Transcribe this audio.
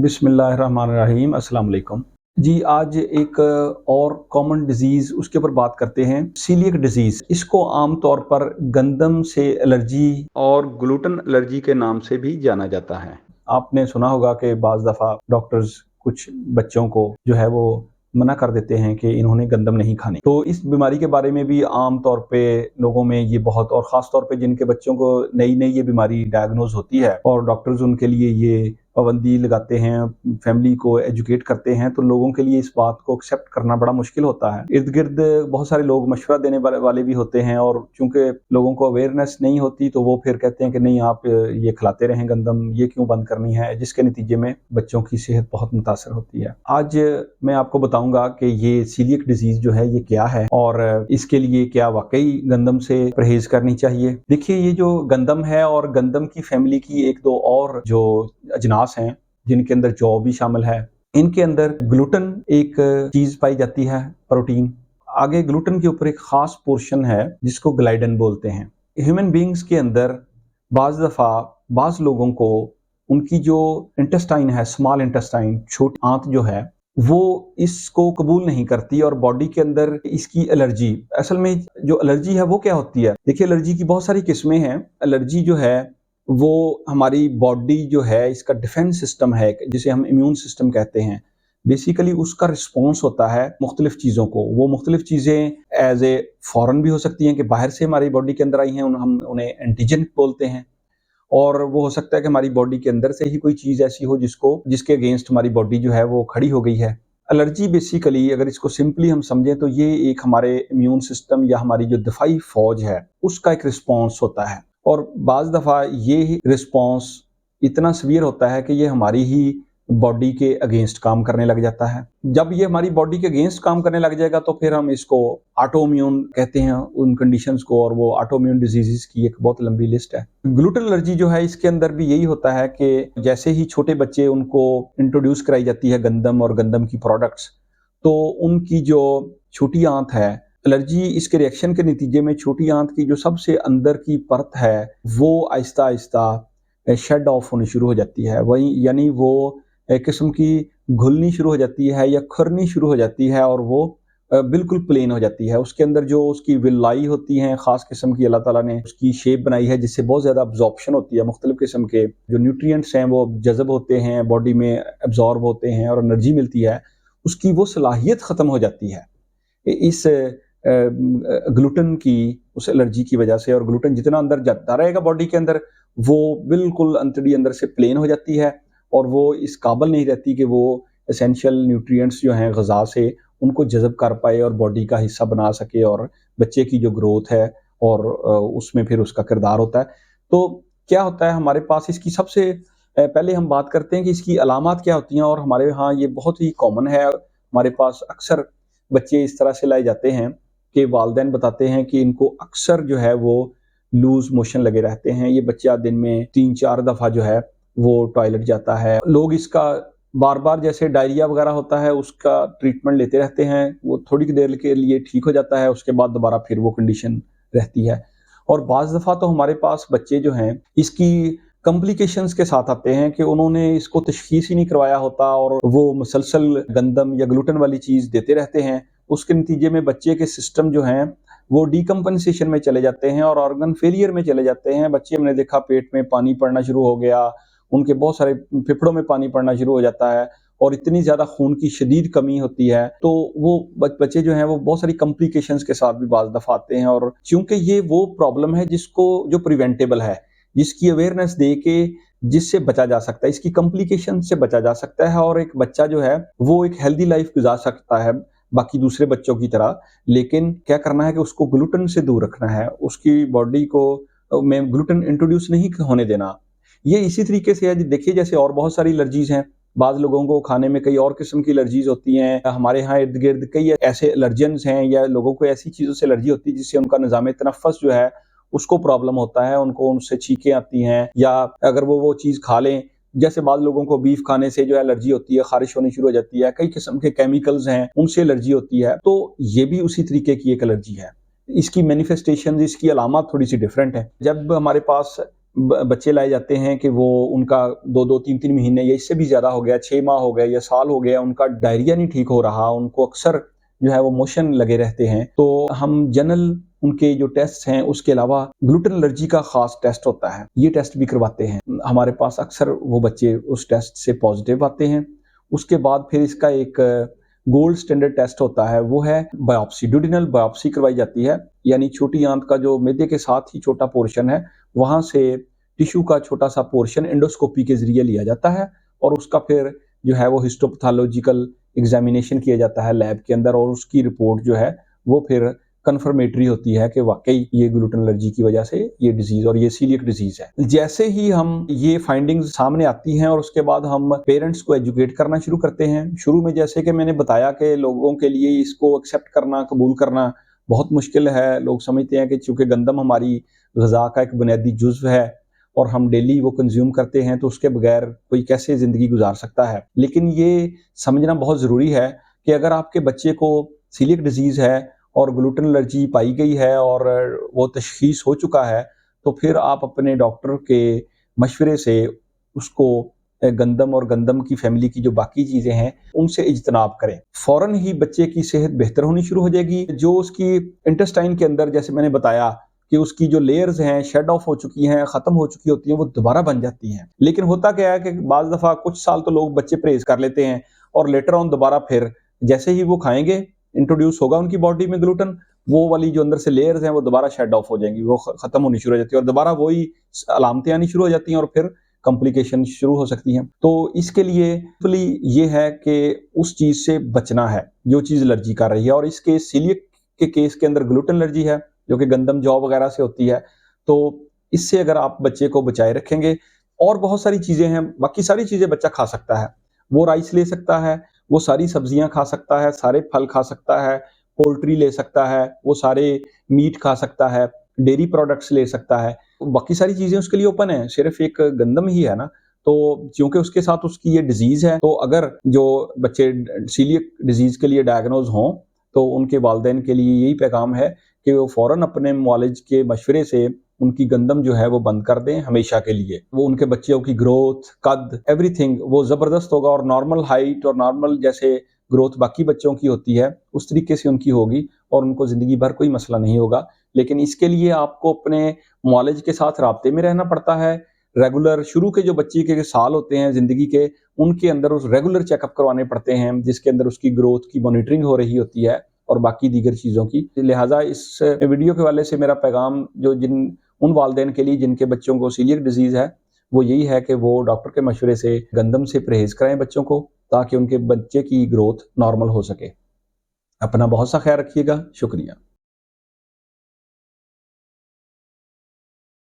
बिस्मिल्लाहिर्रहमानिर्रहीम, अस्सलाम वालेकुम। जी, आज एक और कॉमन डिजीज़ उसके ऊपर बात करते हैं, सीलिएक डिजीज़। इसको आम तौर पर गंदम से एलर्जी और ग्लूटेन एलर्जी के नाम से भी जाना जाता है। आपने सुना होगा कि बाज़ दफ़ा डॉक्टर्स कुछ बच्चों को जो है वो मना कर देते हैं कि इन्होंने गंदम नहीं खानी। तो इस बीमारी के बारे में भी आम तौर पे लोगों में ये बहुत, और ख़ास तौर पे जिनके बच्चों को नई-नई ये बीमारी डायग्नोज़ होती है और डॉक्टर्स उनके लिए ये पाबंदी लगाते हैं, फैमिली को एजुकेट करते हैं, तो लोगों के लिए इस बात को एक्सेप्ट करना बड़ा मुश्किल होता है। इर्द-गिर्द बहुत सारे लोग मशवरा देने वाले भी होते हैं, और चूँकि लोगों को अवेयरनेस नहीं होती तो वो फिर कहते हैं कि नहीं, आप ये खिलाते रहें गंदम, ये क्यों बंद करनी है, जिसके नतीजे में बच्चों की सेहत बहुत मुतासर होती है। आज मैं आपको बताऊँगा कि ये सीलिएक डिजीज़ जो है ये क्या है और इसके लिए क्या वाक़ई गंदम से परहेज़ करनी चाहिए। देखिए, ये जो गंदम है और गंदम की फैमिली की 1-2 और जो अजनास हैं, जिनके अंदर जौ भी शामिल है, इनके अंदर ग्लूटेन एक चीज़ पाई जाती है, प्रोटीन। आगे ग्लूटेन के ऊपर एक ख़ास पोर्शन है जिसको ग्लाइडन बोलते हैं। ह्यूमन बीइंग्स के अंदर बाज़ दफ़ा बाज़ लोगों को उनकी जो इंटेस्टाइन है, स्मॉल इंटेस्टाइन, छोटी आंत जो है, वो इसको कबूल नहीं करती और बॉडी के अंदर इसकी एलर्जी। असल में जो एलर्जी है वो क्या होती है? देखिए, एलर्जी की बहुत सारी किस्में हैं। एलर्जी जो है वो हमारी बॉडी जो है, इसका डिफेंस सिस्टम है, जिसे हम इम्यून सिस्टम कहते हैं। बेसिकली उसका रिस्पॉन्स होता है मुख्तलिफ चीज़ों को। वो मुख्तलिफ चीज़ें एज ए फॉरेन भी हो सकती हैं कि बाहर से हमारी बॉडी के अंदर आई हैं, हम उन्हें एंटीजन बोलते हैं। और वो हो सकता है कि हमारी बॉडी के अंदर से ही कोई चीज़ ऐसी हो जिसके अगेंस्ट हमारी बॉडी जो है वो खड़ी हो गई है। एलर्जी बेसिकली, अगर इसको सिंपली हम समझें, तो ये एक हमारे इम्यून सिस्टम या हमारी जो दिफाई फौज है उसका एक रिस्पॉन्स होता है, और बाज़ दफ़ा ये रिस्पॉन्स इतना सीवियर होता है कि ये हमारी ही बॉडी के अगेंस्ट काम करने लग जाता है। जब ये हमारी बॉडी के अगेंस्ट काम करने लग जाएगा तो फिर हम इसको ऑटोइम्यून कहते हैं उन कंडीशंस को, और वो ऑटोइम्यून डिजीजेस की एक बहुत लंबी लिस्ट है। ग्लूटेन एलर्जी जो है, इसके अंदर भी यही होता है कि जैसे ही छोटे बच्चे उनको इंट्रोड्यूस कराई जाती है गंदम और गंदम की प्रोडक्ट्स, तो उनकी जो छोटी आंत है, एलर्जी इसके रिएक्शन के नतीजे में छोटी आंत की जो सबसे अंदर की परत है वो आहिस्ता आहिस्ता शेड ऑफ होनी शुरू हो जाती है। वही यानी वो एक किस्म की घुलनी शुरू हो जाती है या खुरनी शुरू हो जाती है, और वो बिल्कुल प्लेन हो जाती है। उसके अंदर जो उसकी विलाई होती हैं, ख़ास किस्म की अल्लाह ताला ने उसकी शेप बनाई है, जिससे बहुत ज़्यादा अब्ज़ॉर्प्शन होती है। मुख्तलिफ़ किस्म के जो न्यूट्रिएंट्स हैं वो जज़ब होते हैं, बॉडी में एब्ज़ॉर्ब होते हैं और एनर्जी मिलती है। उसकी वो सलाहियत ख़त्म हो जाती है इस ग्लूटेन की, उस एलर्जी की वजह से। और ग्लूटेन जितना अंदर जाता रहेगा बॉडी के अंदर, वो बिल्कुल अंतड़ी अंदर से प्लेन हो जाती है, और वो इस काबिल नहीं रहती कि वो एसेंशियल न्यूट्रिएंट्स जो हैं ग़िज़ा से, उनको जज़ब कर पाए और बॉडी का हिस्सा बना सके, और बच्चे की जो ग्रोथ है और उसमें फिर उसका किरदार होता है। तो क्या होता है हमारे पास, इसकी सबसे पहले हम बात करते हैं कि इसकी अलामात क्या होती हैं, और हमारे यहाँ ये बहुत ही कॉमन है। हमारे पास अक्सर बच्चे इस तरह से लाए जाते हैं कि वालिदैन बताते हैं कि इनको अक्सर जो है वो लूज़ मोशन लगे रहते हैं। ये बच्चा दिन में 3-4 दफ़ा जो है वो टॉयलेट जाता है। लोग इसका बार-बार, जैसे डायरिया वगैरह होता है, उसका ट्रीटमेंट लेते रहते हैं। वो थोड़ी देर के लिए ठीक हो जाता है, उसके बाद दोबारा फिर वो कंडीशन रहती है। और बाज़ दफ़ा तो हमारे पास बच्चे जो हैं इसकी कॉम्प्लिकेशंस के साथ आते हैं कि उन्होंने इसको तशख़ीस ही नहीं करवाया होता, और वो मुसलसल गंदम या ग्लूटेन वाली चीज़ देते रहते हैं। उसके नतीजे में बच्चे के सिस्टम जो हैं वो डिकम्पेंसेशन में चले जाते हैं और ऑर्गन फेलियर में चले जाते हैं। बच्चे, हमने देखा, पेट में पानी पड़ना शुरू हो गया, उनके बहुत सारे फेफड़ों में पानी पड़ना शुरू हो जाता है, और इतनी ज़्यादा खून की शदीद कमी होती है, तो वो बच्चे जो हैं वो बहुत सारी कॉम्प्लिकेशंस के साथ भी बाज़ दफ़ा आते हैं। और चूँकि ये वो प्रॉब्लम है जिसको जो प्रिवेंटेबल है, जिसकी अवेयरनेस दे के जिससे बचा जा सकता है, इसकी कॉम्प्लिकेशन से बचा जा सकता है, और एक बच्चा जो है वो एक हेल्दी लाइफ गुजार सकता है बाकी दूसरे बच्चों की तरह। लेकिन क्या करना है कि उसको ग्लूटेन से दूर रखना है, उसकी बॉडी को में ग्लूटेन इंट्रोड्यूस नहीं होने देना। ये इसी तरीके से है, देखिए, जैसे और बहुत सारी एलर्जीज़ हैं। बाज़ लोगों को खाने में कई और किस्म की एलर्जीज़ होती हैं। हमारे यहाँ इर्द-गिर्द कई ऐसे एलर्जेंस हैं, या लोगों को ऐसी चीज़ों से एलर्जी होती है जिससे उनका निज़ाम तनफ़्फ़ुस जो है उसको प्रॉब्लम होता है, उनको उनसे छींकें आती हैं, या अगर वो चीज़ खा लें, जैसे बाज़ लोगों को बीफ खाने से जो है एलर्जी होती है, ख़ारिश होनी शुरू हो जाती है, कई किस्म के केमिकल्स हैं उनसे एलर्जी होती है। तो ये भी उसी तरीके की एक एलर्जी है। इसकी मैनिफेस्टेशंस, इसकी अलामत थोड़ी सी डिफरेंट है। जब हमारे पास बच्चे लाए जाते हैं कि वो उनका 2-2 3-3 महीने या इससे भी ज़्यादा हो गया, 6 माह हो गए या साल हो गया, उनका डायरिया नहीं ठीक हो रहा, उनको अक्सर जो है वो मोशन लगे रहते हैं, तो हम जनरल उनके जो टेस्ट हैं उसके अलावा ग्लूटेन एलर्जी का ख़ास टेस्ट होता है, ये टेस्ट भी करवाते हैं। हमारे पास अक्सर वो बच्चे उस टेस्ट से पॉजिटिव आते हैं। उसके बाद फिर इसका एक गोल्ड स्टैंडर्ड टेस्ट होता है, वो है बायोप्सी, ड्यूडेनल बायोप्सी करवाई जाती है, यानी छोटी आंत का जो मैदे के साथ ही छोटा पोर्शन है, वहाँ से टिश्यू का छोटा सा पोर्शन एंडोस्कोपी के ज़रिए लिया जाता है और उसका फिर जो है वो हिस्टोपैथोलॉजिकल एग्जामिनेशन किया जाता है लैब के अंदर और उसकी रिपोर्ट जो है वो फिर कन्फर्मेटरी होती है कि वाकई ये ग्लूटेन एलर्जी की वजह से ये डिजीज और ये सीलियक डिजीज है। जैसे ही हम ये फाइंडिंग्स सामने आती हैं और उसके बाद हम पेरेंट्स को एजुकेट करना शुरू करते हैं। शुरू में जैसे कि मैंने बताया कि लोगों के लिए इसको एक्सेप्ट करना, कबूल करना बहुत मुश्किल है। लोग समझते हैं कि चूंकि गंदम हमारी ग़िज़ा का एक बुनियादी जुज़्व है और हम डेली वो कंज्यूम करते हैं, तो उसके बगैर कोई कैसे ज़िंदगी गुजार सकता है। लेकिन ये समझना बहुत ज़रूरी है कि अगर आपके बच्चे को सीलियक डिजीज़ है और ग्लूटेन एलर्जी पाई गई है और वो तशख़ीस हो चुका है, तो फिर आप अपने डॉक्टर के मशवरे से उसको गंदम और गंदम की फ़ैमिली की जो बाकी चीज़ें हैं, उनसे इज्तनाब करें। फ़ौरन ही बच्चे की सेहत बेहतर होनी शुरू हो जाएगी। जो उसकी इंटेस्टाइन के अंदर, जैसे मैंने बताया कि उसकी जो लेयर्स हैं शेड ऑफ हो चुकी हैं, ख़त्म हो चुकी होती हैं, वो दोबारा बन जाती हैं। लेकिन होता क्या है कि बाज़ दफ़ा कुछ साल तो लोग बच्चे परहेज़ कर लेते हैं और लेटर ऑन दोबारा फिर जैसे ही वो खाएँगे, इंट्रोड्यूस होगा उनकी बॉडी में ग्लूटेन, वो वाली जो अंदर से लेयर्स हैं वो दोबारा शेड ऑफ हो जाएंगी, वो ख़त्म होनी शुरू हो जाती है और दोबारा वही अलामतें आनी शुरू हो जाती हैं और फिर कॉम्प्लिकेशन शुरू हो सकती हैं। तो इसके लिए ये है कि उस चीज़ से बचना है जो चीज़ एलर्जी कर रही है। और इसके सीलियक के केस के अंदर ग्लूटेन एलर्जी है जो कि गंदम जौ वगैरह से होती है, तो इससे अगर आप बच्चे को बचाए रखेंगे, और बहुत सारी चीज़ें हैं, बाकी सारी चीज़ें बच्चा खा सकता है। वो राइस ले सकता है, वो सारी सब्जियां खा सकता है, सारे फल खा सकता है, पोल्ट्री ले सकता है, वो सारे मीट खा सकता है, डेयरी प्रोडक्ट्स ले सकता है, बाकी सारी चीज़ें उसके लिए ओपन है, सिर्फ एक गंदम ही है ना। तो क्योंकि उसके साथ उसकी ये डिजीज़ है, तो अगर जो बच्चे सीलियक डिजीज़ के लिए डायग्नोज हों, तो उनके वालिदैन के लिए यही पैगाम है कि वो फ़ौरन अपने मुआलिज के मशवरे से उनकी गंदम जो है वो बंद कर दें हमेशा के लिए। वो उनके बच्चों की ग्रोथ, कद, एवरीथिंग वो ज़बरदस्त होगा और नॉर्मल हाइट और नॉर्मल जैसे ग्रोथ बाकी बच्चों की होती है, उस तरीके से उनकी होगी और उनको ज़िंदगी भर कोई मसला नहीं होगा। लेकिन इसके लिए आपको अपने मुआलिज के साथ राब्ते में रहना पड़ता है। रेगुलर शुरू के जो बच्चे के साल होते हैं ज़िंदगी के, उनके अंदर उस रेगुलर चेकअप करवाने पड़ते हैं, जिसके अंदर उसकी ग्रोथ की मॉनिटरिंग हो रही होती है और बाकी दीगर चीज़ों की। लिहाजा इस वीडियो के हवाले से मेरा पैगाम जो उन वालिदैन के लिए जिनके बच्चों को सीलियक डिजीज़ है, वो यही है कि वो डॉक्टर के मशवरे से गंदम से परहेज़ कराएँ बच्चों को, ताकि उनके बच्चे की ग्रोथ नॉर्मल हो सके। अपना बहुत सा ख्याल रखिएगा। शुक्रिया।